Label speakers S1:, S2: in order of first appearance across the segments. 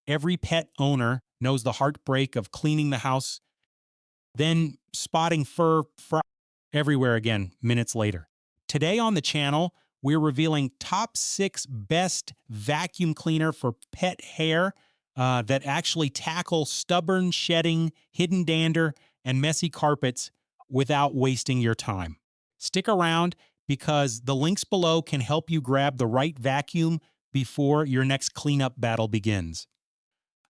S1: Every pet owner knows the heartbreak of cleaning the house, then spotting fur everywhere again minutes later. Today on the channel, we're revealing top 6 best vacuum cleaner for pet hair that actually tackle stubborn shedding, hidden dander, and messy carpets without wasting your time. Stick around because the links below can help you grab the right vacuum before your next cleanup battle begins.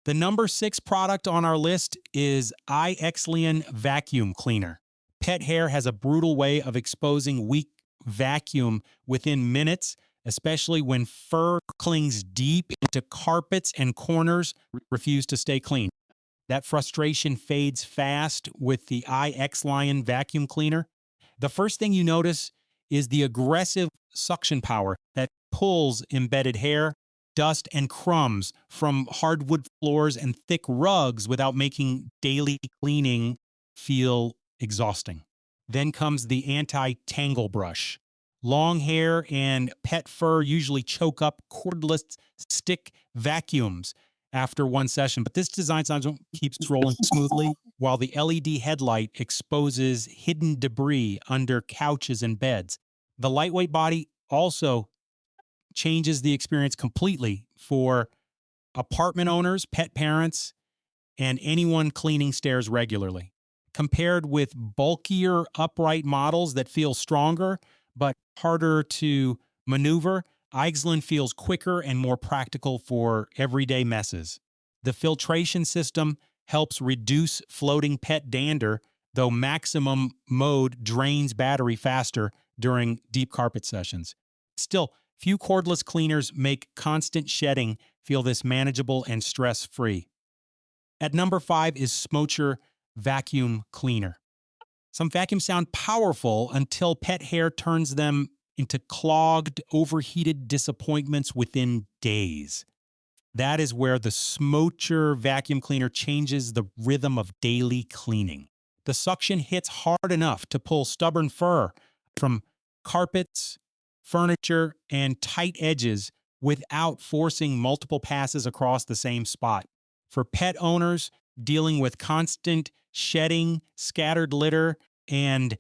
S1: The number 6 product on our list is iXlion Vacuum Cleaner. Pet hair has a brutal way of exposing weak vacuum within minutes, especially when fur clings deep into carpets and corners refuse to stay clean. That frustration fades fast with the iXlion Vacuum Cleaner. The first thing you notice is the aggressive suction power that pulls embedded hair, dust, and crumbs from hardwood floors and thick rugs without making daily cleaning feel exhausting. Then comes the anti-tangle brush. Long hair and pet fur usually choke up cordless stick vacuums after one session, but this design keeps rolling smoothly while the LED headlight exposes hidden debris under couches and beds. The lightweight body also changes the experience completely for apartment owners, pet parents, and anyone cleaning stairs regularly. Compared with bulkier upright models that feel stronger but harder to maneuver, iXlion feels quicker and more practical for everyday messes. The filtration system helps reduce floating pet dander, though maximum mode drains battery faster during deep carpet sessions. Still, few cordless cleaners make constant shedding feel this manageable and stress-free. At number 5 is SMOTURE Vacuum Cleaner. Some vacuums sound powerful until pet hair turns them into clogged, overheated disappointments within days. That is where the SMOTURE Vacuum Cleaner changes the rhythm of daily cleaning. The suction hits hard enough to pull stubborn fur from carpets, furniture, and tight edges without forcing multiple passes across the same spot. For pet owners dealing with constant shedding, scattered litter, and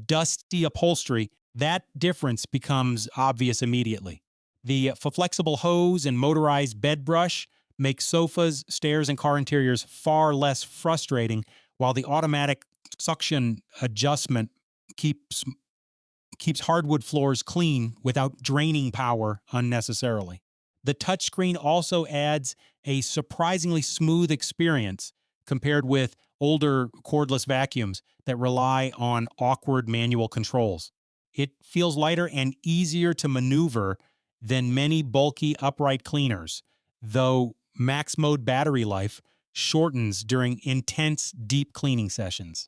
S1: dusty upholstery, that difference becomes obvious immediately. The flexible hose and motorized bed brush make sofas, stairs, and car interiors far less frustrating, while the automatic suction adjustment keeps hardwood floors clean without draining power unnecessarily. The touchscreen also adds a surprisingly smooth experience compared with older cordless vacuums that rely on awkward manual controls. It feels lighter and easier to maneuver than many bulky upright cleaners, though max mode battery life shortens during intense deep cleaning sessions.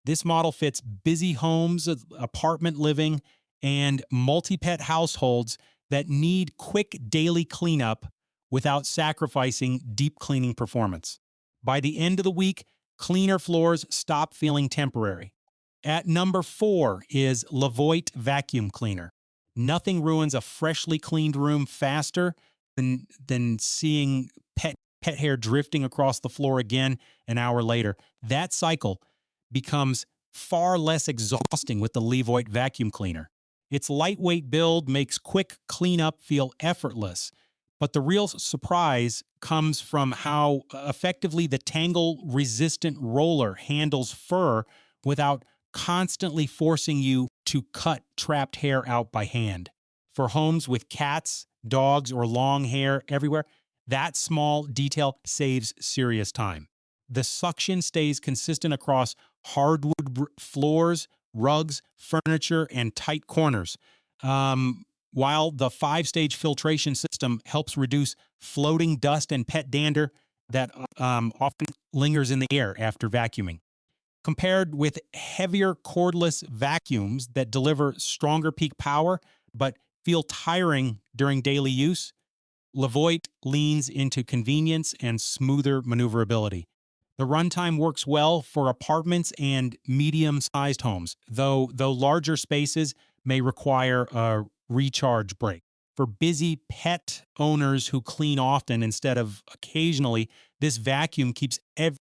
S1: This model fits busy homes, apartment living, and multi-pet households that need quick daily cleanup without sacrificing deep cleaning performance. By the end of the week, cleaner floors stop feeling temporary. At number 4 is LEVOIT Vacuum Cleaner. Nothing ruins a freshly cleaned room faster than seeing pet hair drifting across the floor again an hour later. That cycle becomes far less exhausting with the LEVOIT Vacuum Cleaner. Its lightweight build makes quick cleanup feel effortless, but the real surprise comes from how effectively the tangle-resistant roller handles fur without constantly forcing you to cut trapped hair out by hand. For homes with cats, dogs, or long hair everywhere, that small detail saves serious time. The suction stays consistent across hardwood floors, rugs, furniture, and tight corners, while the 5-stage filtration system helps reduce floating dust and pet dander that often lingers in the air after vacuuming. Compared with heavier cordless vacuums that deliver stronger peak power but feel tiring during daily use, LEVOIT leans into convenience and smoother maneuverability. The runtime works well for apartments and medium-sized homes, though larger spaces may require a recharge break. For busy pet owners who clean often instead of occasionally, this vacuum keeps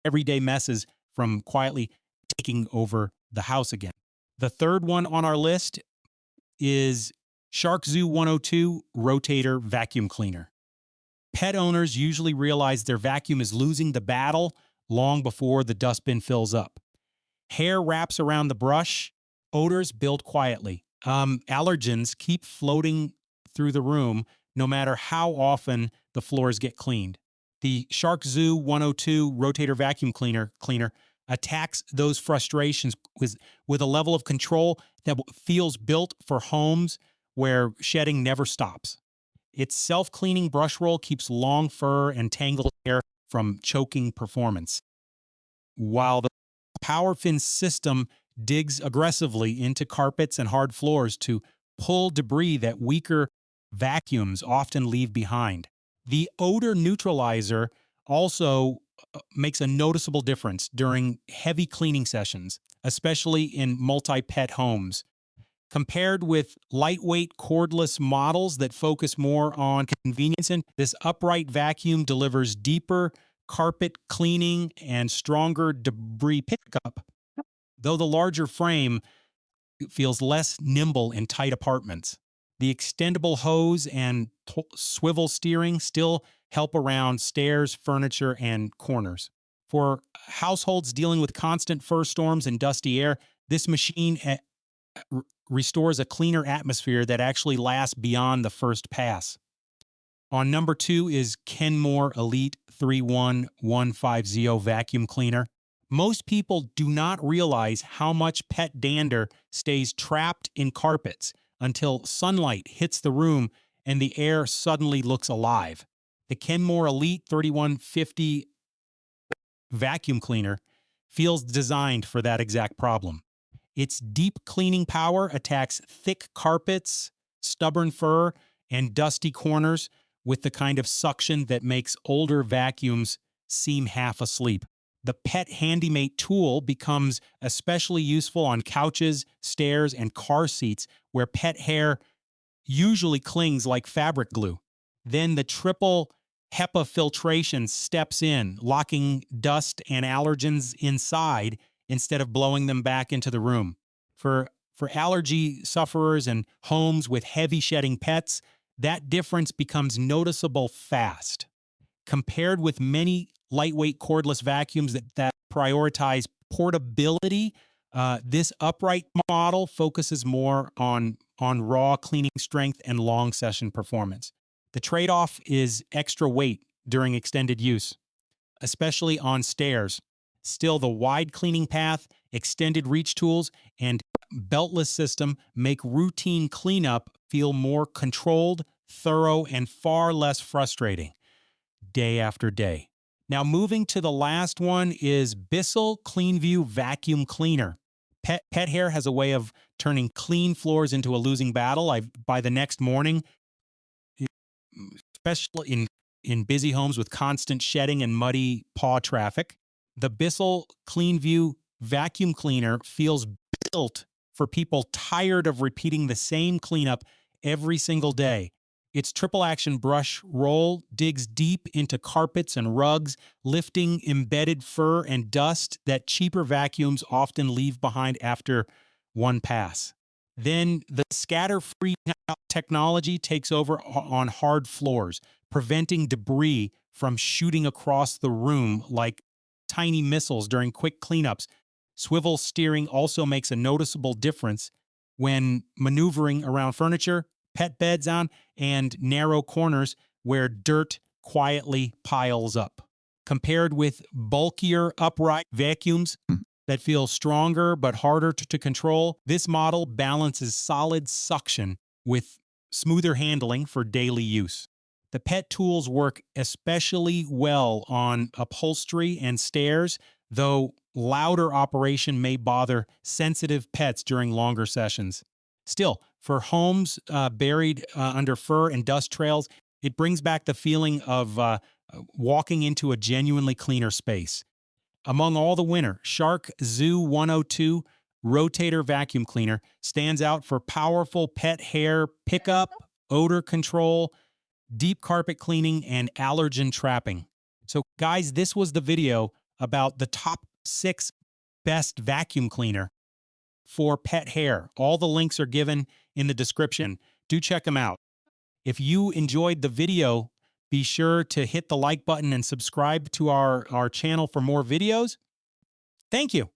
S1: everyday messes from quietly taking over the house again. The third one on our list is Shark Zoo 102 Rotator Vacuum Cleaner. Pet owners usually realize their vacuum is losing the battle long before the dustbin fills up. Hair wraps around the brush, odors build quietly. Allergens keep floating through the room no matter how often the floors get cleaned. The Shark Zoo 102 Rotator Vacuum Cleaner attacks those frustrations with a level of control that feels built for homes where shedding never stops. Its self-cleaning brush roll keeps long fur and tangled hair from choking performance, while the power fin system digs aggressively into carpets and hard floors to pull debris that weaker vacuums often leave behind. The odor neutralizer also makes a noticeable difference during heavy cleaning sessions, especially in multi-pet homes. Compared with lightweight cordless models that focus more on convenience, and this upright vacuum delivers deeper carpet cleaning and stronger debris pickup, though the larger frame feels less nimble in tight apartments. The extendable hose and swivel steering still help around stairs, furniture, and corners. For households dealing with constant fur storms and dusty air, this machine restores a cleaner atmosphere that actually lasts beyond the first pass. On number 2 is Kenmore Elite 31150 Vacuum Cleaner. Most people do not realize how much pet dander stays trapped in carpets until sunlight hits the room and the air suddenly looks alive. The Kenmore Elite 3150 Vacuum Cleaner feels designed for that exact problem. Its deep cleaning power attacks thick carpets, stubborn fur, and dusty corners with the kind of suction that makes older vacuums seem half asleep. The Pet HandyMate tool becomes especially useful on couches, stairs, and car seats where pet hair usually clings like fabric glue. Then the triple HEPA filtration steps in, locking dust and allergens inside instead of blowing them back into the room. For allergy sufferers and homes with heavy shedding pets, that difference becomes noticeable fast. Compared with many lightweight cordless vacuums that prioritize portability, this upright model focuses more on raw cleaning strength and long session performance. The trade-off is extra weight during extended use, especially on stairs. Still, the wide cleaning path, extended reach tools, and beltless system make routine cleanup feel more controlled, thorough, and far less frustrating day after day. Now, moving to the last one is Bissell CleanView Vacuum Cleaner. Pet hair has a way of turning clean floors into a losing battle. By the next morning, especially in busy homes with constant shedding and muddy paw traffic, the Bissell CleanView Vacuum Cleaner feels built for people tired of repeating the same cleanup every single day. Its triple action brush roll digs deep into carpets and rugs, lifting embedded fur and dust that cheaper vacuums often leave behind after one pass. Then the scatter-free technology takes over on hard floors, preventing debris from shooting across the room like tiny missiles during quick cleanups. Swivel steering also makes a noticeable difference when maneuvering around furniture, pet beds and narrow corners where dirt quietly piles up. Compared with bulkier upright vacuums that feel stronger but harder to control, this model balances solid suction with smoother handling for daily use. The pet tools work especially well on upholstery and stairs, though louder operation may bother sensitive pets during longer sessions. Still, for homes buried under fur and dust trails, it brings back the feeling of walking into a genuinely cleaner space. Among all the winner, Shark Zoo 102 Rotator Vacuum Cleaner stands out for powerful pet hair pickup, odor control, deep carpet cleaning, and allergen trapping. So guys, this was the video about the top 6 best vacuum cleaner for pet hair. All the links are given in the description. Do check them out. If you enjoyed the video, be sure to hit the like button and subscribe to our channel for more videos. Thank you.